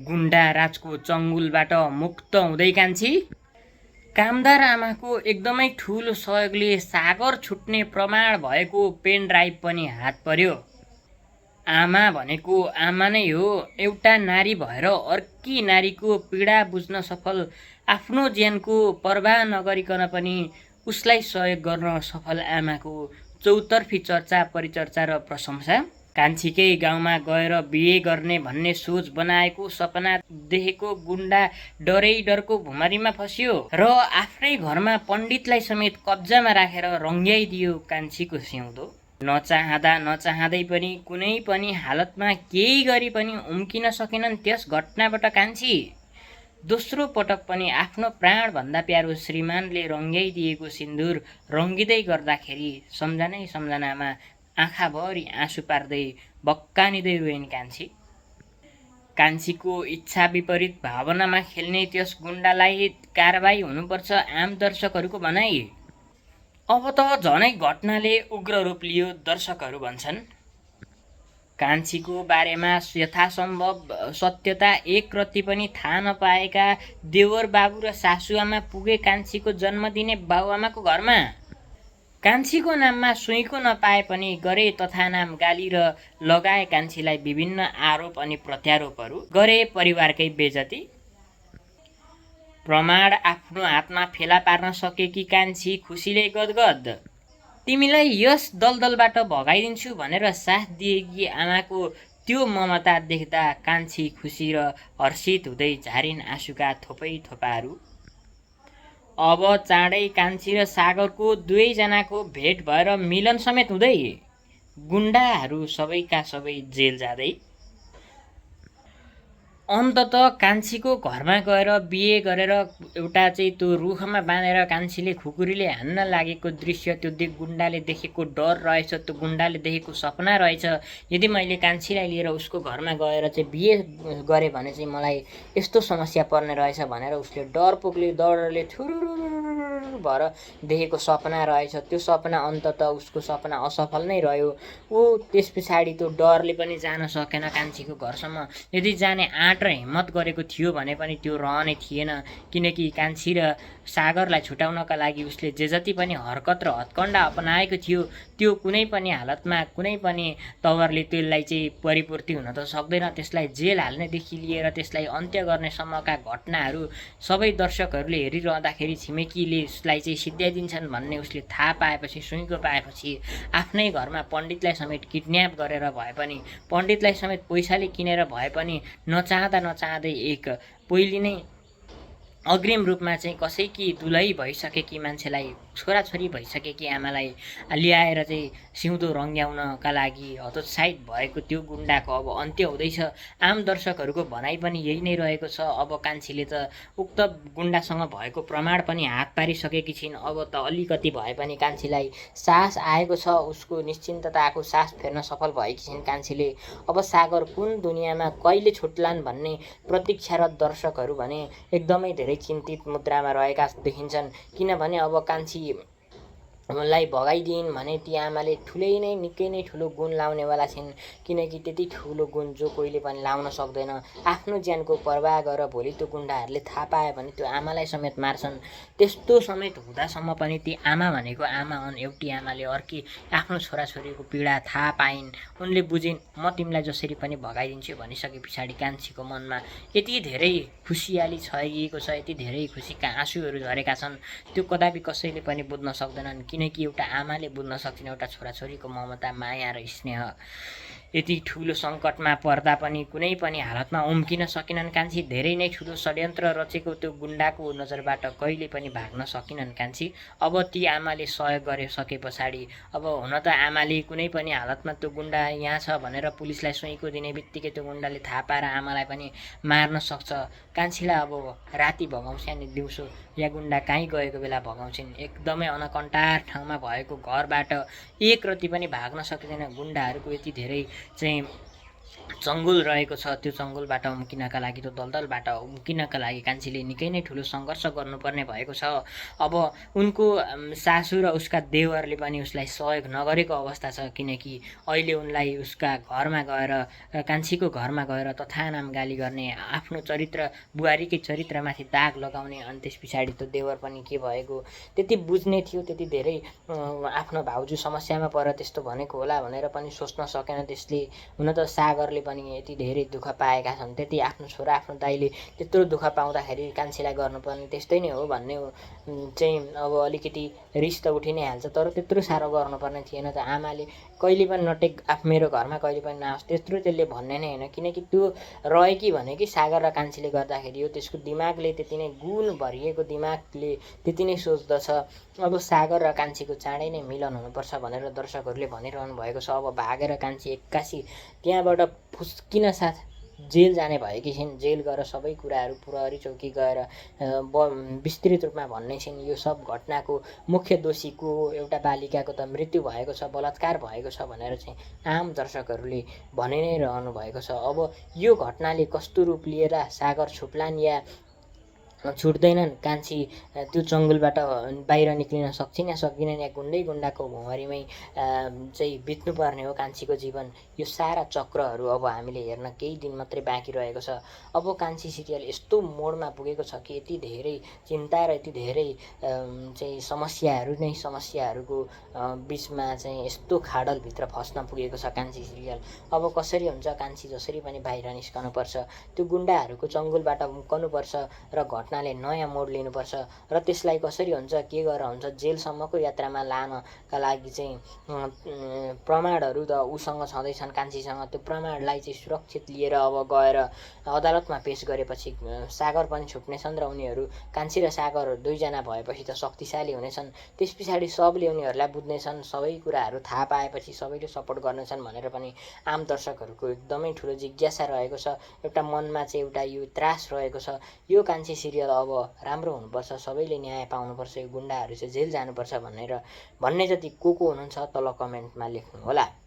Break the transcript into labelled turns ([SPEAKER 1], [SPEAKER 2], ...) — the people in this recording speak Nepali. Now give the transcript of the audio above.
[SPEAKER 1] गुन्डा राजको चङ्गुलबाट मुक्त हुँदै कान्छी कामदार आमाको एकदमै ठुलो सहयोगले सागर छुट्ने प्रमाण भएको पेन ड्राइभ पनि हात पर्यो। आमा भनेको आमा नै हो। एउटा नारी भएर अर्की नारीको पीडा बुझ्न सफल, आफ्नो ज्यानको परवाह नगरिकन पनि उसलाई सहयोग गर्न सफल आमाको चौतर्फी चर्चा परिचर्चा र प्रशंसा। कान्छीकै गाउँमा गएर बिहे गर्ने भन्ने सोच बनाएको सपना देखेको गुन्डा डरैडरको भुमरीमा फस्यो र आफ्नै घरमा पण्डितलाई समेत कब्जामा राखेर रङ्ग्याइदियो कान्छीको सिउँदो। नचाहँदै पनि कुनै पनि हालतमा केही गरी पनि उम्किन सकेनन् त्यस घटनाबाट कान्छी। दोस्रो पटक पनि आफ्नो प्राणभन्दा प्यारो श्रीमानले रङ्ग्याइदिएको सिन्दुर रङ्गिँदै गर्दाखेरि सम्झनामा आँखाभरि आँसु पार्दै बक्कानिँदै रोइन् कान्छी। कान्छीको इच्छा विपरीत भावनामा खेल्ने त्यस गुन्डालाई कारबाही हुनुपर्छ आम दर्शकहरूको भनाइ। अब त झनै घटनाले उग्र रूप लियो दर्शकहरू भन्छन्। कान्छीको बारेमा यथासम्भव सत्यता एक रत्ती पनि थाहा नपाएका देवर बाबु र सासुआमा पुगे कान्छीको जन्म दिने बाबुआमाको घरमा। कान्छीको नाममा सुइँको नपाए पनि गरे तथा नाम गाली र लगाए कान्छीलाई विभिन्न आरोप अनि प्रत्यारोपहरू गरे परिवारकै बेजती। प्रमाण आफ्नो हातमा फेला पार्न सकेकी कान्छी खुसीले गदगद। तिमीलाई यस दलदलबाट भगाइदिन्छु भनेर साथ दिएकी आमाको त्यो ममता देख्दा कान्छी खुसी र हर्षित हुँदै झारिन् आँसुका थोपै थोपाहरू। अब चाँडै कान्छी र सागरको दुवैजनाको भेट भएर मिलन समेत हुँदै गुन्डाहरू सबैका सबै जेल जाँदै। अन्तत कान्छीको घरमा गएर बिहे गरेर एउटा चाहिँ त्यो रुखमा बाँधेर कान्छीले खुकुरीले हान्न लागेको दृश्य, त्यो गुन्डाले देखेको डर रहेछ, त्यो गुन्डाले देखेको सपना रहेछ। यदि मैले कान्छीलाई लिएर उसको घरमा गएर चाहिँ बिहे गरेँ भने चाहिँ मलाई यस्तो समस्या पर्ने रहेछ भनेर उसले डरले थुरुरु भएर देखेको सपना रहेछ। त्यो सपना अन्ततः उसको सपना असफल नै रह्यो। ऊ त्यस पछाडि त्यो डरले पनि जान सकेन कान्छीको घरसम्म। यदि जाने र हिम्मत गरेको थियो भने पनि त्यो रहने थिएन, किनकि कान्छी र सागरलाई छुटाउनका लागि उसले जे जति पनि हरकत र हत्कण्डा अपनाएको थियो त्यो कुनै पनि हालतमा कुनै पनि तवरले त्यसलाई चाहिँ परिपूर्ति हुन त सक्दैन। त्यसलाई जेल हाल्नेदेखि लिएर त्यसलाई अन्त्य गर्नेसम्मका घटनाहरू सबै दर्शकहरूले हेरिरहँदाखेरि छिमेकीले उसलाई चाहिँ सिद्ध्याइदिन्छन् भन्ने उसले थाहा पाएपछि, सुइँको पाएपछि आफ्नै घरमा पण्डितलाई समेत किडन्याप गरेर भए पनि, पण्डितलाई समेत पैसाले किनेर भए पनि नचाहँदै एक पहिले नै अग्रिम रूपमा चाहिँ कसैकी दुलै भइसकेकी मान्छेलाई, छोराछोरी भइसकेकी आमालाई ल्याएर चाहिँ सिउँदो रङ्ग्याउनका लागि हतोत्साहित भएको त्यो गुन्डाको अब अन्त्य हुँदैछ। आम दर्शकहरूको भनाइ पनि यही नै रहेको छ। अब कान्छीले त उक्त गुन्डासँग भएको प्रमाण पनि हात पारिसकेकी छिन्। अब त अलिकति भए पनि कान्छीलाई साहस आएको छ, उसको निश्चिन्तताको सास फेर्न सफल भएकी छिन् कान्छीले। अब सागर कुन दुनियाँमा कहिले छुट्लान् भन्ने प्रतीक्षारत दर्शकहरू भने एकदमै धेरै चिन्तित मुद्रामा रहेका देखिन्छन्। किनभने अब कान्छीलाई भगाइदिइन् भने ती आमाले निकै नै ठुलो गुण लाउनेवाला छिन्, किनकि त्यति ठुलो गुण जो कोहीले पनि लाउन सक्दैन। आफ्नो ज्यानको परवाह गरेर भोलि त्यो गुन्डाहरूले थाहा पायो भने त्यो आमालाई समेत मार्छन्। त्यस्तो समेत हुँदासम्म पनि ती आमा भनेको आमा हुन्। एउटी आमाले अर्की आफ्नो छोराछोरीको पीडा थाहा पाइन्, उनले बुझिन् म तिमीलाई जसरी पनि भगाइदिन्छु भनिसके पछाडि कान्छीको मनमा यति धेरै खुसियाली छरिएको छ, यति धेरै खुसीका आँसुहरू झरेका छन्, त्यो कदापि कसैले पनि बुझ्न सक्दैनन्। किनकि एउटा आमाले बुझ्न सक्छन् एउटा छोराछोरीको ममता, माया र स्नेह। यति ठुलो सङ्कटमा पर्दा पनि कुनै पनि हालतमा उम्किन सकेनन् कान्छी। धेरै नै ठुलो षड्यन्त्र रचेको त्यो गुन्डाको नजरबाट कहिले पनि भाग्न सकिनन् कान्छी। अब ती आमाले सहयोग गरिसके पछाडि अब हुन त आमाले कुनै पनि हालतमा त्यो गुन्डा यहाँ छ भनेर पुलिसलाई सुइँको दिने बित्तिकै त्यो गुन्डाले थाहा पाएर आमालाई पनि मार्न सक्छ। कान्छीलाई अब राति भगाउँछ अनि दिउँसो या गुन्डा कहीँ गएको बेला भगाउँछिन्। एकदमै अनकन्टार ठाउँमा भएको घरबाट एक रति पनि भाग्न सकिँदैन। गुन्डाहरूको यति धेरै चाहिँ जङ्गल रहेको छ, त्यो जङ्गलबाट उम्किनका लागि, त्यो दलदलबाट उम्किनका लागि कान्छीले निकै नै ठुलो सङ्घर्ष गर्नुपर्ने भएको छ। अब उनको सासू र उसका देवरले पनि उसलाई सहयोग नगरेको अवस्था छ, किनकि अहिले उनलाई उसका घरमा गएर, कान्छीको घरमा गएर तथानाम गाली गर्ने, आफ्नो चरित्र, बुहारीकै चरित्रमाथि दाग लगाउने, अनि त्यस पछाडि त्यो देवर पनि के भएको त्यति बुझ्ने थियो, त्यति धेरै आफ्नो भाउजू समस्यामा परेर त्यस्तो भनेको होला भनेर पनि सोच्न सकेन त्यसले। हुन त सागरले पनि यति धेरै दुःख पाएका छन्, त्यति आफ्नो छोरा, आफ्नो दाइले त्यत्रो दुःख पाउँदाखेरि कान्छीलाई गर्नुपर्ने त्यस्तै नै हो भन्ने चाहिँ अब अलिकति रिस त उठि नै हाल्छ, तर त्यत्रो साह्रो गर्नुपर्ने थिएन त। आमाले कहिले पनि नटेक, मेरो घरमा कहिले पनि नआओस्, त्यत्रो त्यसले भन्ने नै होइन, किनकि त्यो रह्यो कि भने कि सागर र कान्छीले गर्दाखेरि हो, त्यसको दिमागले त्यति नै गुण भरिएको दिमागले त्यति नै सोच्दछ। अब सागर र कान्छीको चाँडै नै मिलन हुनुपर्छ भनेर दर्शकहरूले भनिरहनु भएको छ। अब भागेर कान्छी एक्कासी त्यहाँबाट फुस्किन साथ जेल जाने भएकी छिन्। जेल गएर सबै कुराहरू प्रहरी चौकी गएर विस्तृत रूपमा भन्ने छिन्। यो सब घटनाको मुख्य दोषीको, एउटा बालिकाको त मृत्यु भएको छ, बलात्कार भएको छ भनेर चाहिँ आम दर्शकहरूले भनि नै रहनु भएको छ। अब यो घटनाले कस्तो रूप लिएर सागर छुट्लान् या छुट्दैनन्, कान्छी त्यो जङ्गलबाट बाहिर निक्लिन सक्छिन् या सक्दिनन्, या गुन्डाको भुमरीमै चाहिँ बित्नुपर्ने हो कान्छीको जीवन, यो सारा चक्रहरू अब हामीले हेर्न केही दिन मात्रै बाँकी रहेको छ। अब कान्छी सिरियल यस्तो मोडमा पुगेको छ कि यति धेरै चिन्ता र यति धेरै चाहिँ समस्याहरूको बिचमा चाहिँ यस्तो खाडलभित्र फस्न पुगेको छ कान्छी सिरियल। अब कसरी हुन्छ, कान्छी जसरी पनि बाहिर निस्कनुपर्छ, त्यो गुन्डाहरूको जङ्गलबाट उम्कनुपर्छ र घटनाले नयाँ मोड लिनुपर्छ, र त्यसलाई कसरी हुन्छ, के गरेर हुन्छ, जेलसम्मको यात्रामा लानका लागि चाहिँ प्रमाणहरू त उसँग छँदैछन्, कान्छीसँग। त्यो प्रमाणलाई चाहिँ सुरक्षित लिएर अब गएर अदालतमा पेश गरेपछि सागर पनि छुट्नेछन् र उनीहरू, कान्छी र सागर दुईजना भएपछि त शक्तिशाली हुनेछन्। त्यस पछाडि सबले उनीहरूलाई बुझ्नेछन्, सबै कुराहरू थाहा पाएपछि सबैले सपोर्ट गर्नेछन् भनेर पनि आम दर्शकहरूको एकदमै ठुलो जिज्ञासा रहेको छ। एउटा मनमा चाहिँ एउटा यो त्रास रहेको छ, यो कान्छी सिरियल अब राम्रो हुनुपर्छ, सबैले न्याय पाउनुपर्छ, यो गुन्डाहरू चाहिँ जेल जानुपर्छ भन्ने जति को हुनुहुन्छ तल कमेन्टमा लेख्नु होला।